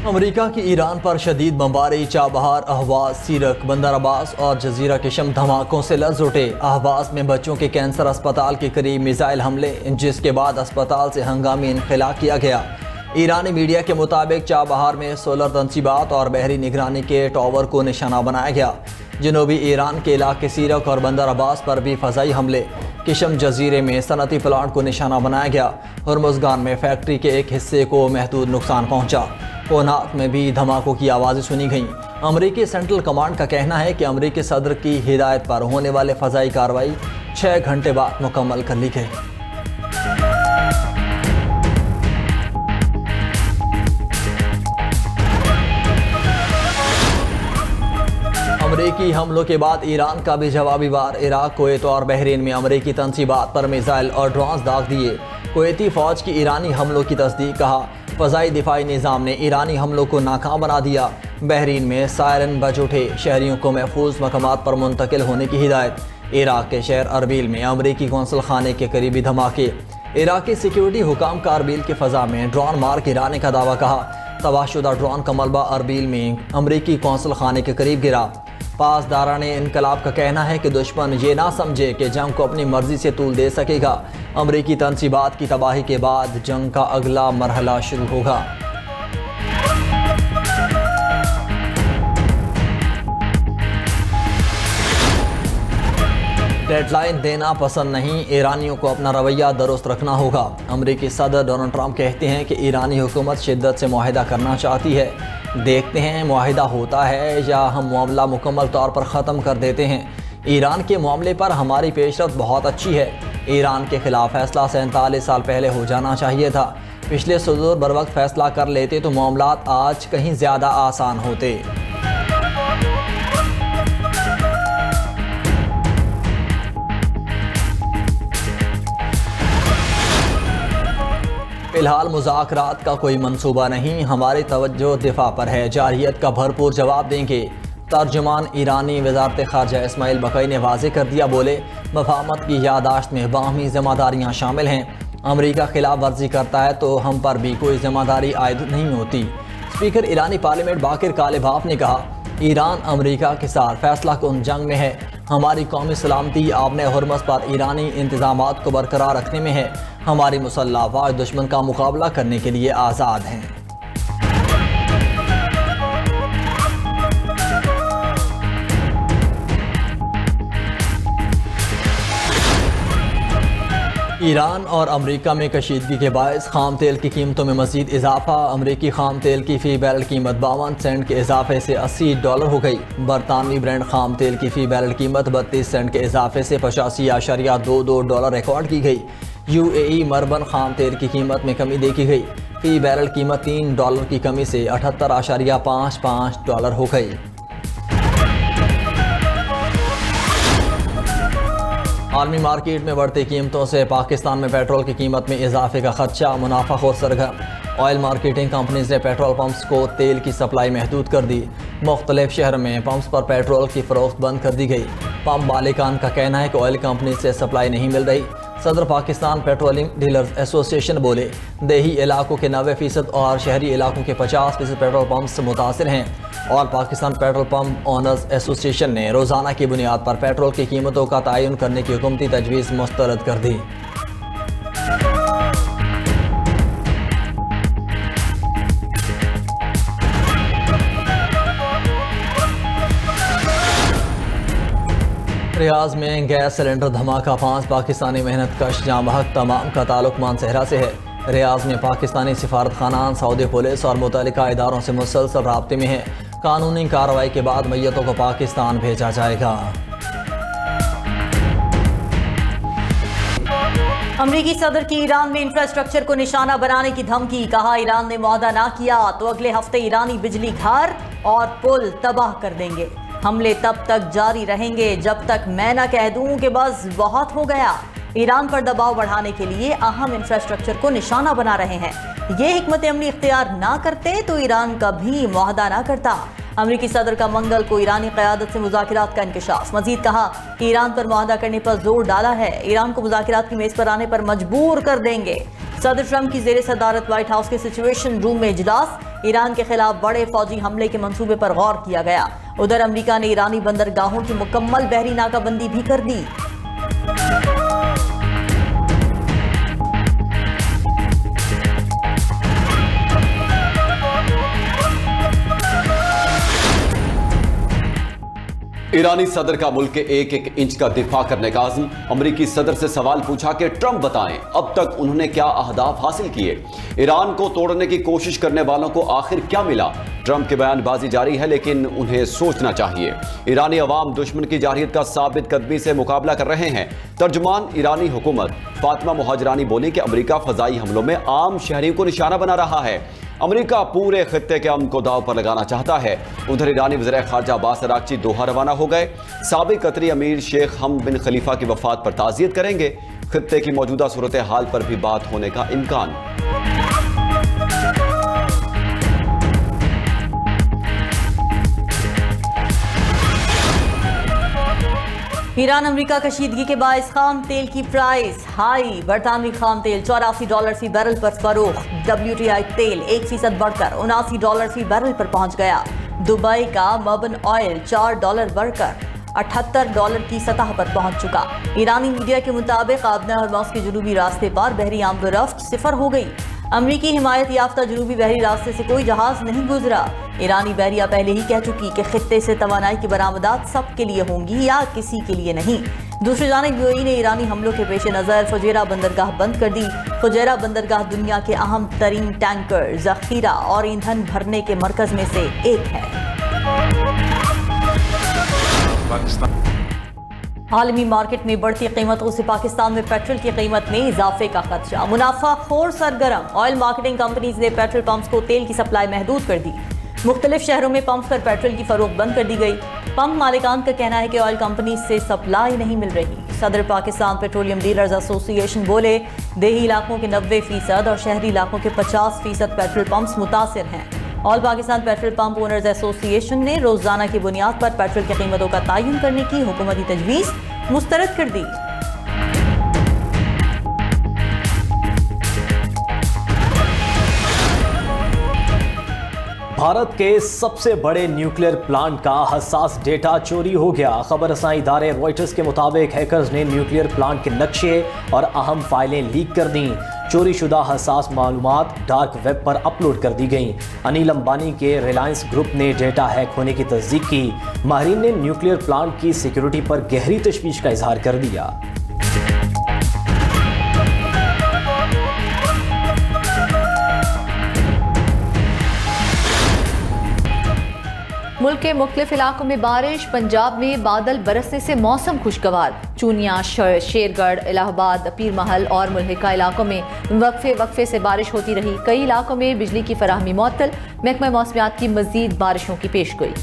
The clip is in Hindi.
अमेरिका की ईरान पर शदीद बमबारी, चाबहार, अहवाज, सीरक, बंदर अब्बास और जजीरा किशम धमाकों से लर्ज उठे। अहवाज में बच्चों के कैंसर अस्पताल के करीब मिसाइल हमले, जिसके बाद अस्पताल से हंगामी इनखला किया गया। ईरानी मीडिया के मुताबिक चाबहार में सोलर तनसीबात और बहरी निगरानी के टावर को निशाना बनाया गया। जनूबी ईरान के इलाके सीरक और बंदर अब्बास पर भी फ़ज़ाई हमले। किशम जजीरे में सनती प्लांट को निशाना बनाया गया। हुर्मुज़गान में फैक्ट्री के एक हिस्से को महदूद नुकसान पहुंचा। कोनात में भी धमाकों की आवाज़ें सुनी गईं। अमरीकी सेंट्रल कमांड का कहना है कि अमरीकी सदर की हिदायत पर होने वाले फ़ज़ाई कार्रवाई 6 घंटे बाद मुकम्मल कर ली गई। अमरीकी हमलों के बाद ईरान का भी जवाबी वार। इराक, कुवैत और बहरीन में अमरीकी तनसीबात पर मिसाइल और ड्रोन्स दाग दिए। कुवैती फ़ौज की ईरानी हमलों की तस्दीक, कहा फ़ज़ाई दिफाई निज़ाम ने ईरानी हमलों को नाकाम बना दिया। बहरीन में सायरन बज उठे, शहरियों को महफूज मकामात पर मुंतकिल होने की हिदायत। इराक के शहर अरबिल में अमरीकी कौंसल खाने के करीबी धमाके। इराकी सिक्योरिटी हुकाम का अरबिल की फ़ज़ा में ड्रोन मार गिराने का दावा, कहा तबाहशुदा ड्रोन का मलबा अरबिल में अमरीकी कौंसल खाने के करीब गिरा। पासदारान इनकलाब का कहना है कि दुश्मन ये ना समझे कि जंग को अपनी मर्जी से तूल दे सकेगा। अमरीकी तनसीबात की तबाही के बाद जंग का अगला मरहला शुरू होगा। डेडलाइन देना पसंद नहीं, ईरानियों को अपना रवैया दुरुस्त रखना होगा। अमरीकी सदर डोनाल्ड ट्रंप कहते हैं कि ईरानी हुकूमत शिद्दत से मुआहिदा करना चाहती है। देखते हैं मुआहिदा होता है या हम मामला मुकम्मल तौर पर ख़त्म कर देते हैं। ईरान के मामले पर हमारी पेशरफ्त बहुत अच्छी है। ईरान के ख़िलाफ़ फैसला 47 साल पहले हो जाना चाहिए था। पिछले सदूर बर वक्त फ़ैसला कर लेते तो मामलात आज कहीं ज़्यादा आसान होते। फ़िलहाल मुज़ाकरात का कोई मंसूबा नहीं, हमारी तवज्जो दिफा पर है। जारहियत का भरपूर जवाब देंगे। तर्जुमान ईरानी वज़ारत ख़ारजा इस्माइल बक़ई ने वाज़ेह कर दिया, बोले मफ़ाहमत की यादाश्त में बाहमी ज़िम्मेदारियाँ शामिल हैं। अमरीका खिलाफ वर्जी करता है तो हम पर भी कोई ज़िम्मेदारी आयद नहीं होती। स्पीकर ईरानी पार्लियामेंट बाकिर कालिबाफ ने कहा, ईरान अमरीका के साथ फ़ैसला कुन जंग में है। हमारी कौमी सलामती आबने हुर्मस पर ईरानी इंतज़ामात को बरकरार रखने में है। हमारी मुसल्लह अफ़वाज दुश्मन का मुकाबला करने के लिए आज़ाद हैं। ईरान और अमरीका में कशीदगी के बायस खाम तेल की कीमतों में मज़ीद इजाफा। अमरीकी खाम तेल की फ़ी बैरल कीमत 52 सेंट के इजाफे से $80 हो गई। बरतानवी ब्रांड खाम तेल की फ़ी बैरल कीमत 32 सेंट के इजाफे से $85.22 रिकॉर्ड की गई। UAE मरबन खाम तेल की कीमत में कमी देखी गई। फ़ी बैरल कीमत $3 की कमी से $78.55 हो गई। आलमी मार्केट में बढ़ती कीमतों से पाकिस्तान में पेट्रोल की कीमत में इजाफे का खदशा, मुनाफा खोर सरगर्म। ऑयल मार्केटिंग कंपनीज ने पेट्रोल पंप्स को तेल की सप्लाई महदूद कर दी। मुख्तलिफ शहर में पंप्स पर पेट्रोल की फ़रोख्त बंद कर दी गई। पंप मालिकान का कहना है कि ऑयल कंपनी से सप्लाई नहीं मिल रही। सदर पाकिस्तान पेट्रोलिंग डीलर्स एसोसिएशन बोले देही इलाकों के 90% और शहरी इलाकों के 50% पेट्रोल पंप से मुतासिर हैं। और Pakistan petrol pump owners association ने रोज़ाना की बुनियाद पर पेट्रोल की कीमतों का तयन करने की हुकूमती तजवीज़ मुस्तरद कर दी। रियाज में गैस सिलेंडर धमाका, 5 पाकिस्तानी मेहनत कश जाँ बहक, तमाम का ताल्लुक मानसहरा से है। रियाज में पाकिस्तानी सिफारत खानान, सऊदी पुलिस और मुतल्लिका इदारों से मुसलसल राब्ते में है। कानूनी कार्रवाई के बाद मैयतों को पाकिस्तान भेजा जाएगा। अमरीकी सदर की ईरान में इंफ्रास्ट्रक्चर को निशाना बनाने की धमकी, कहा ईरान ने मुआहदा ना किया तो अगले हफ्ते ईरानी बिजली घर और पुल तबाह कर देंगे। हमले तब तक जारी रहेंगे जब तक मैं ना कह दूं कि बस बहुत हो गया। ईरान पर दबाव बढ़ाने के लिए अहम इंफ्रास्ट्रक्चर को निशाना बना रहे हैं। ये हिकमत अमली इख्तियार ना करते तो ईरान कभी मुआहदा ना करता। अमरीकी सदर का मंगल को ईरानी क़यादत से मुज़ाकिरात का इंकशाफ। मजीद कहा कि ईरान पर मुआहदा करने पर जोर डाला है, ईरान को मुज़ाकिरात की मेज़ पर आने पर मजबूर कर देंगे। सदर ट्रंप की जेर सदारत व्हाइट हाउस के सिचुएशन रूम में इजलास, ईरान के खिलाफ बड़े फौजी हमले के मंसूबे पर गौर किया गया। उधर अमेरिका ने ईरानी बंदरगाहों की मुकम्मल बहरी नाकाबंदी भी कर दी। ईरानी सदर का मुल्क के एक एक इंच का दिफा करने का आज़म। अमरीकी सदर से सवाल पूछा कि ट्रंप बताएं अब तक उन्होंने क्या अहदाफ हासिल किए, ईरान को तोड़ने की कोशिश करने वालों को आखिर क्या मिला। ट्रंप की बयानबाजी जारी है लेकिन उन्हें सोचना चाहिए। ईरानी अवाम दुश्मन की जारहियत का साबित कदमी से मुकाबला कर रहे हैं। तर्जुमान ईरानी हुकूमत फातिमा मुहाजिरानी बोली कि अमरीका फजाई हमलों में आम शहरियों को निशाना बना रहा है। अमेरिका पूरे खित्ते के अमन को दाव पर लगाना चाहता है। उधर ईरानी वज़ीर ख़ारजा अब्बास अराग़ची दोहा रवाना हो गए। साबिक़ कतरी अमीर शेख हमद बिन खलीफा की वफ़ात पर ताज़ियत करेंगे। खित्ते की मौजूदा सूरत हाल पर भी बात होने का इम्कान। ईरान अमेरिका कशीदगी के बायस खाम तेल की प्राइस हाई। बरतानवी खाम तेल $84 फी बैरल पर फरोख्त। WTI तेल 1% बढ़कर $79 फी बैरल पर पहुंच गया। दुबई का मबन ऑयल $4 बढ़कर $78 की सतह पर पहुंच चुका। ईरानी मीडिया के मुताबिक आबना हरमौज के जुनूबी रास्ते पर बहरी आमदोरफ्त सिफर हो गई। अमरीकी हिमायत याफ्ता जुनूबी बहरी रास्ते से कोई जहाज नहीं गुजरा। ईरानी बहरिया पहले ही कह चुकी कि खित्ते से तवानाई की बरामदात सबके लिए होंगी या किसी के लिए नहीं। दूसरी जानिब यूएई ने ईरानी हमलों के पेश नज़र फुजैरा बंदरगाह बंद कर दी। फुजैरा बंदरगाह दुनिया के अहम तरीन टैंकर, जखीरा और ईंधन भरने के मरकज में से एक है। आलमी मार्केट में बढ़ती कीमतों से पाकिस्तान में पेट्रोल की कीमत में इजाफे का खदशा। मुनाफाखोर सरगर्म। ऑयल मार्केटिंग कंपनीज ने पेट्रोल पंप्स को तेल की सप्लाई महदूद कर दी। मुख्तलिफ शहरों में पंप पर पेट्रोल की फरोख्त बंद कर दी गई। पंप मालिकान का कहना है कि ऑयल कंपनी से सप्लाई नहीं मिल रही। सदर पाकिस्तान पेट्रोलियम डीलर्स एसोसिएशन बोले देही इलाकों के 90% और शहरी इलाकों के 50% पेट्रोल पंप्स मुतासिर हैं। All Pakistan petrol pump owners association ने रोजाना की बुनियाद पर पेट्रोल की कीमतों का तयन करने की हुकूमती तजवीज़ मुस्तरद कर दी। भारत के सबसे बड़े न्यूक्लियर प्लांट का हसास डेटा चोरी हो गया। खबर रसाई इदारे रॉयटर्स के मुताबिक हैकर्स ने न्यूक्लियर प्लांट के नक्शे और अहम फाइलें लीक कर दी। चोरी शुदा हसास मालूमात डार्क वेब पर अपलोड कर दी गई। अनिल अंबानी के रिलायंस ग्रुप ने डेटा हैक होने की तस्दीक की। माहिरीन ने न्यूक्लियर प्लांट की सिक्योरिटी पर गहरी तशवीश का इजहार कर दिया। मुल्क के मुख्तलिफ इलाकों में बारिश। पंजाब में बादल बरसने से मौसम खुशगवार। चूनिया, शेरगढ़, इलाहाबाद, पीर महल और मुल्हिका इलाकों में वक्फे से बारिश होती रही। कई इलाकों में बिजली की फराहमी मुअत्तल। महकमा मौसमियात की मजीद बारिशों की पेशगोई।